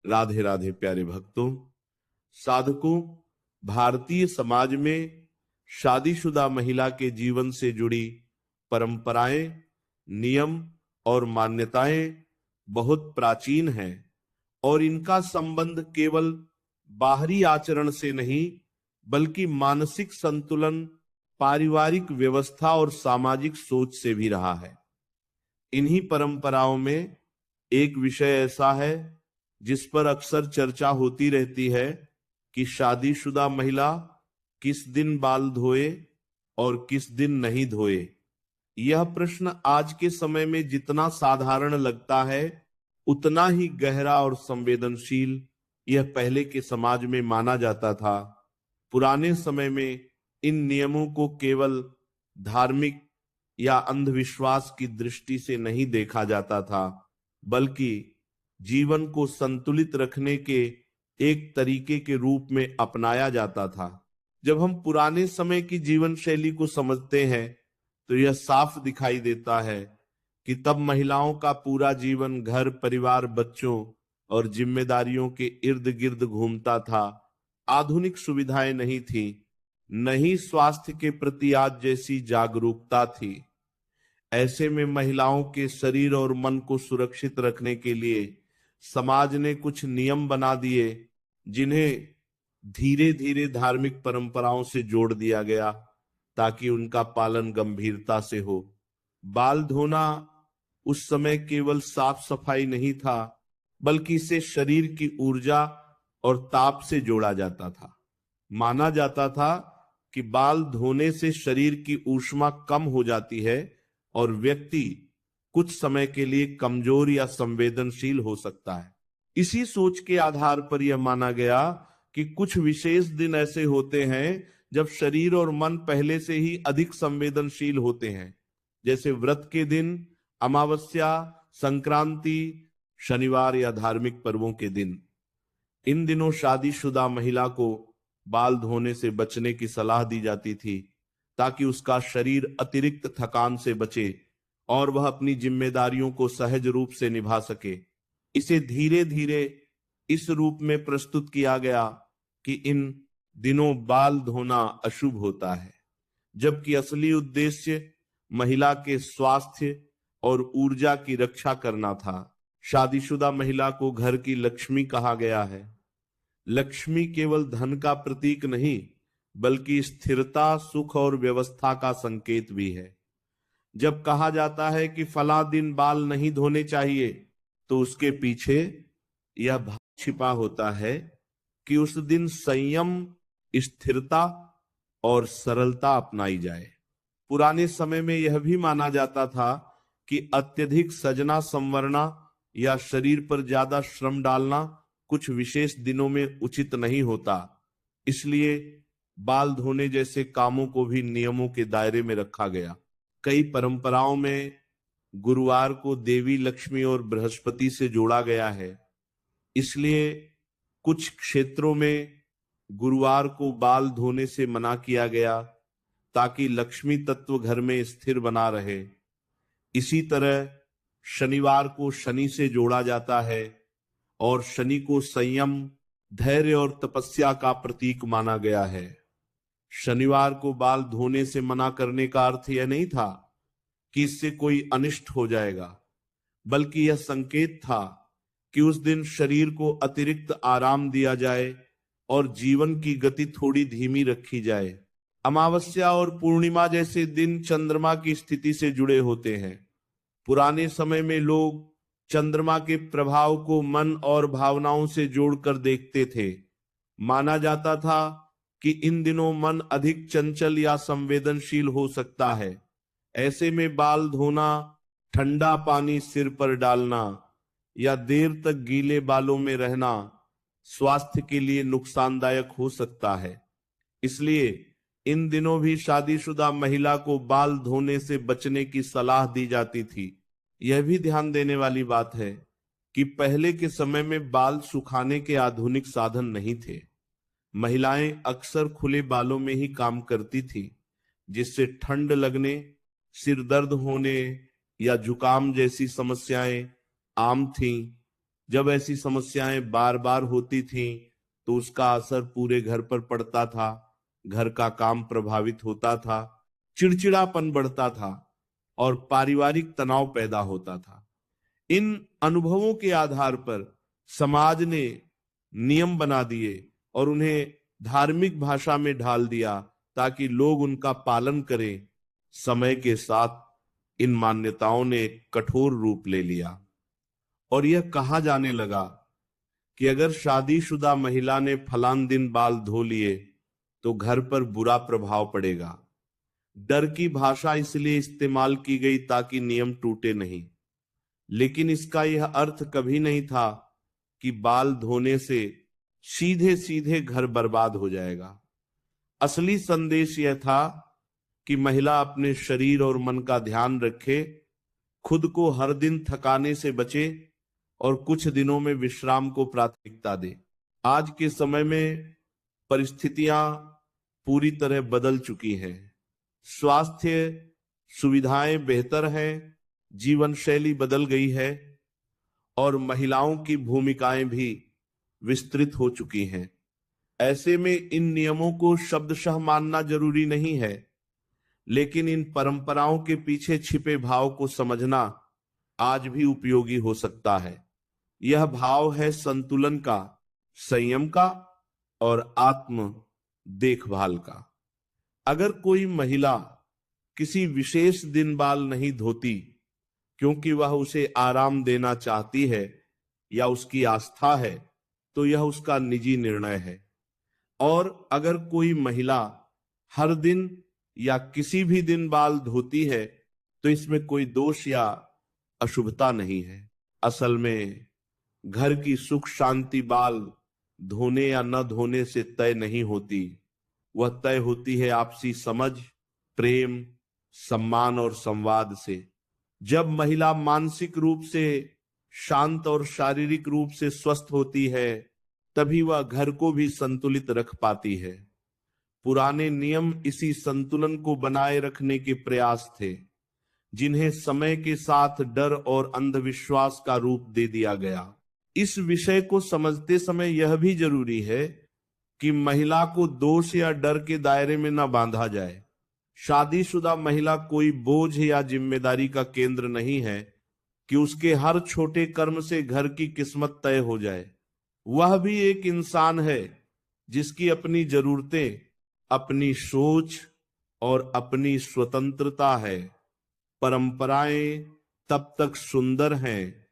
राधे राधे प्यारे भक्तों, साधकों, भारतीय समाज में शादीशुदा महिला के जीवन से जुड़ी परंपराएं, नियम और मान्यताएं बहुत प्राचीन हैं और इनका संबंध केवल बाहरी आचरण से नहीं बल्कि मानसिक संतुलन, पारिवारिक व्यवस्था और सामाजिक सोच से भी रहा है। इन्हीं परंपराओं में एक विषय ऐसा है जिस पर अक्सर चर्चा होती रहती है कि शादीशुदा महिला किस दिन बाल धोए और किस दिन नहीं धोए। यह प्रश्न आज के समय में जितना साधारण लगता है उतना ही गहरा और संवेदनशील यह पहले के समाज में माना जाता था। पुराने समय में इन नियमों को केवल धार्मिक या अंधविश्वास की दृष्टि से नहीं देखा जाता था, बल्कि जीवन को संतुलित रखने के एक तरीके के रूप में अपनाया जाता था। जब हम पुराने समय की जीवन शैली को समझते हैं तो यह साफ दिखाई देता है कि तब महिलाओं का पूरा जीवन घर, परिवार, बच्चों और जिम्मेदारियों के इर्द गिर्द घूमता था। आधुनिक सुविधाएं नहीं थी, न ही स्वास्थ्य के प्रति आज जैसी जागरूकता थी। ऐसे में महिलाओं के शरीर और मन को सुरक्षित रखने के लिए समाज ने कुछ नियम बना दिए, जिन्हें धीरे धीरे धार्मिक परंपराओं से जोड़ दिया गया ताकि उनका पालन गंभीरता से हो। बाल धोना उस समय केवल साफ सफाई नहीं था, बल्कि इसे शरीर की ऊर्जा और ताप से जोड़ा जाता था। माना जाता था कि बाल धोने से शरीर की ऊष्मा कम हो जाती है और व्यक्ति कुछ समय के लिए कमजोर या संवेदनशील हो सकता है। इसी सोच के आधार पर यह माना गया कि कुछ विशेष दिन ऐसे होते हैं जब शरीर और मन पहले से ही अधिक संवेदनशील होते हैं, जैसे व्रत के दिन, अमावस्या, संक्रांति, शनिवार या धार्मिक पर्वों के दिन। इन दिनों शादीशुदा महिला को बाल धोने से बचने की सलाह दी जाती थी ताकि उसका शरीर अतिरिक्त थकान से बचे और वह अपनी जिम्मेदारियों को सहज रूप से निभा सके। इसे धीरे धीरे इस रूप में प्रस्तुत किया गया कि इन दिनों बाल धोना अशुभ होता है, जबकि असली उद्देश्य महिला के स्वास्थ्य और ऊर्जा की रक्षा करना था। शादीशुदा महिला को घर की लक्ष्मी कहा गया है। लक्ष्मी केवल धन का प्रतीक नहीं बल्कि स्थिरता, सुख और व्यवस्था का संकेत भी है। जब कहा जाता है कि फला दिन बाल नहीं धोने चाहिए तो उसके पीछे यह भाव छिपा होता है कि उस दिन संयम, स्थिरता और सरलता अपनाई जाए। पुराने समय में यह भी माना जाता था कि अत्यधिक सजना संवरना या शरीर पर ज्यादा श्रम डालना कुछ विशेष दिनों में उचित नहीं होता। इसलिए बाल धोने जैसे कामों को भी नियमों के दायरे में रखा गया। कई परंपराओं में गुरुवार को देवी लक्ष्मी और बृहस्पति से जोड़ा गया है। इसलिए कुछ क्षेत्रों में गुरुवार को बाल धोने से मना किया गया ताकि लक्ष्मी तत्व घर में स्थिर बना रहे। इसी तरह शनिवार को शनि से जोड़ा जाता है और शनि को संयम, धैर्य और तपस्या का प्रतीक माना गया है। शनिवार को बाल धोने से मना करने का अर्थ यह नहीं था कि इससे कोई अनिष्ट हो जाएगा, बल्कि यह संकेत था कि उस दिन शरीर को अतिरिक्त आराम दिया जाए और जीवन की गति थोड़ी धीमी रखी जाए। अमावस्या और पूर्णिमा जैसे दिन चंद्रमा की स्थिति से जुड़े होते हैं। पुराने समय में लोग चंद्रमा के प्रभाव को मन और भावनाओं से जोड़कर देखते थे। माना जाता था कि इन दिनों मन अधिक चंचल या संवेदनशील हो सकता है। ऐसे में बाल धोना, ठंडा पानी सिर पर डालना या देर तक गीले बालों में रहना स्वास्थ्य के लिए नुकसानदायक हो सकता है। इसलिए इन दिनों भी शादीशुदा महिला को बाल धोने से बचने की सलाह दी जाती थी। यह भी ध्यान देने वाली बात है कि पहले के समय में बाल सुखाने के आधुनिक साधन नहीं थे। महिलाएं अक्सर खुले बालों में ही काम करती थी, जिससे ठंड लगने, सिर दर्द होने या जुकाम जैसी समस्याएं आम थीं। जब ऐसी समस्याएं बार बार होती थीं तो उसका असर पूरे घर पर पड़ता था। घर का काम प्रभावित होता था, चिड़चिड़ापन बढ़ता था और पारिवारिक तनाव पैदा होता था। इन अनुभवों के आधार पर समाज ने नियम बना दिए और उन्हें धार्मिक भाषा में ढाल दिया ताकि लोग उनका पालन करें। समय के साथ इन मान्यताओं ने कठोर रूप ले लिया और यह कहा जाने लगा कि अगर शादीशुदा महिला ने फलान दिन बाल धो लिए तो घर पर बुरा प्रभाव पड़ेगा। डर की भाषा इसलिए इस्तेमाल की गई ताकि नियम टूटे नहीं, लेकिन इसका यह अर्थ कभी नहीं था कि बाल धोने से सीधे सीधे घर बर्बाद हो जाएगा। असली संदेश यह था कि महिला अपने शरीर और मन का ध्यान रखे, खुद को हर दिन थकाने से बचे और कुछ दिनों में विश्राम को प्राथमिकता दे। आज के समय में परिस्थितियां पूरी तरह बदल चुकी हैं। स्वास्थ्य सुविधाएं बेहतर हैं, जीवन शैली बदल गई है और महिलाओं की भूमिकाएं भी विस्तृत हो चुकी हैं। ऐसे में इन नियमों को शब्दशः मानना जरूरी नहीं है, लेकिन इन परंपराओं के पीछे छिपे भाव को समझना आज भी उपयोगी हो सकता है। यह भाव है संतुलन का, संयम का और आत्म देखभाल का। अगर कोई महिला किसी विशेष दिन बाल नहीं धोती क्योंकि वह उसे आराम देना चाहती है या उसकी आस्था है, तो यह उसका निजी निर्णय है। और अगर कोई महिला हर दिन या किसी भी दिन बाल धोती है तो इसमें कोई दोष या अशुभता नहीं है। असल में घर की सुख शांति बाल धोने या न धोने से तय नहीं होती, वह तय होती है आपसी समझ, प्रेम, सम्मान और संवाद से। जब महिला मानसिक रूप से शांत और शारीरिक रूप से स्वस्थ होती है तभी वह घर को भी संतुलित रख पाती है। पुराने नियम इसी संतुलन को बनाए रखने के प्रयास थे, जिन्हें समय के साथ डर और अंधविश्वास का रूप दे दिया गया। इस विषय को समझते समय यह भी जरूरी है कि महिला को दोष या डर के दायरे में न बांधा जाए। शादीशुदा महिला कोई बोझ या जिम्मेदारी का केंद्र नहीं है कि उसके हर छोटे कर्म से घर की किस्मत तय हो जाए। वह भी एक इंसान है जिसकी अपनी जरूरतें, अपनी सोच और अपनी स्वतंत्रता है। परंपराएं तब तक सुंदर हैं